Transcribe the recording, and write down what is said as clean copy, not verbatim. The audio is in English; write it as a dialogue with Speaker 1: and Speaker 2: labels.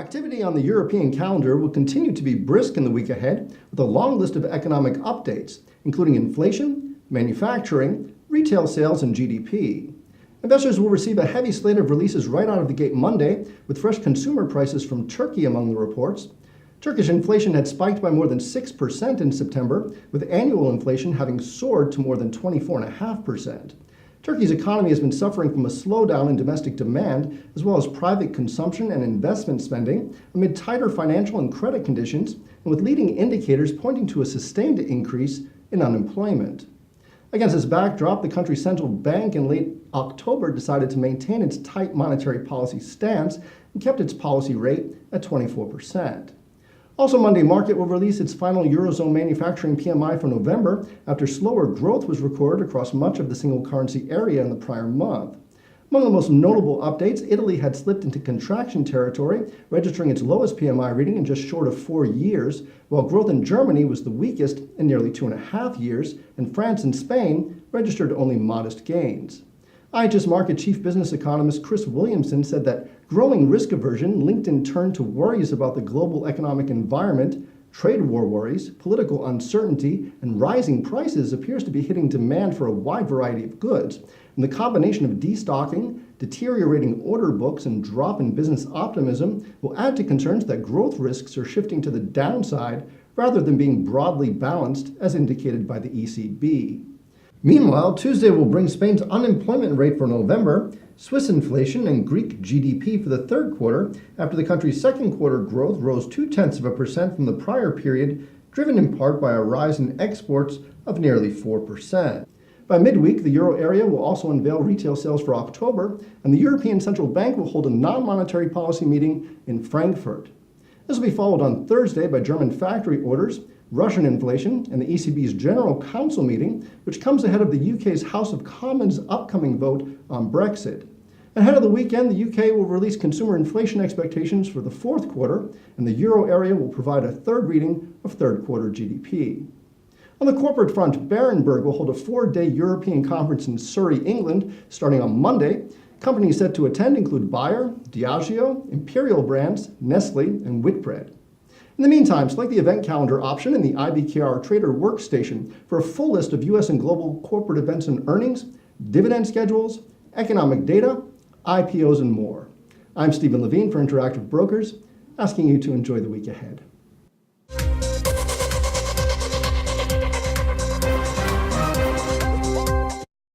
Speaker 1: Activity on the European calendar will continue to be brisk in the week ahead, with a long list of economic updates, including inflation, manufacturing, retail sales, and GDP. Investors will receive a heavy slate of releases right out of the gate Monday, with fresh consumer prices from Turkey among the reports. Turkish inflation had spiked by more than 6% in September, with annual inflation having soared to more than 24.5%. Turkey's economy has been suffering from a slowdown in domestic demand, as well as private consumption and investment spending, amid tighter financial and credit conditions, and with leading indicators pointing to a sustained increase in unemployment. Against this backdrop, the country's central bank in late October decided to maintain its tight monetary policy stance and kept its policy rate at 24%. Also, Monday market will release its final Eurozone manufacturing PMI for November after slower growth was recorded across much of the single currency area in the prior month. Among the most notable updates, Italy had slipped into contraction territory, registering its lowest PMI reading in just short of 4 years, while growth in Germany was the weakest in nearly 2.5 years, and France and Spain registered only modest gains. IHS Markit chief business economist Chris Williamson said that growing risk aversion, linked in turn to worries about the global economic environment, trade war worries, political uncertainty, and rising prices appears to be hitting demand for a wide variety of goods. And the combination of destocking, deteriorating order books, and drop in business optimism will add to concerns that growth risks are shifting to the downside rather than being broadly balanced as indicated by the ECB. Meanwhile, Tuesday will bring Spain's unemployment rate for November, Swiss inflation, and Greek GDP for the third quarter, after the country's second quarter growth rose 0.2% from the prior period, driven in part by a rise in exports of nearly 4%. By midweek, the euro area will also unveil retail sales for October, and the European Central Bank will hold a non-monetary policy meeting in Frankfurt. This will be followed on Thursday by German factory orders, Russian inflation, and the ECB's General Council meeting, which comes ahead of the UK's House of Commons' upcoming vote on Brexit. Ahead of the weekend, the UK will release consumer inflation expectations for the fourth quarter, and the euro area will provide a third reading of third quarter GDP. On the corporate front, Berenberg will hold a 4-day European conference in Surrey, England, starting on Monday. Companies set to attend include Bayer, Diageo, Imperial Brands, Nestle, and Whitbread. In the meantime, select the event calendar option in the IBKR Trader workstation for a full list of U.S. and global corporate events and earnings, dividend schedules, economic data, IPOs, and more. I'm Steven Levine for Interactive Brokers, asking you to enjoy the week ahead.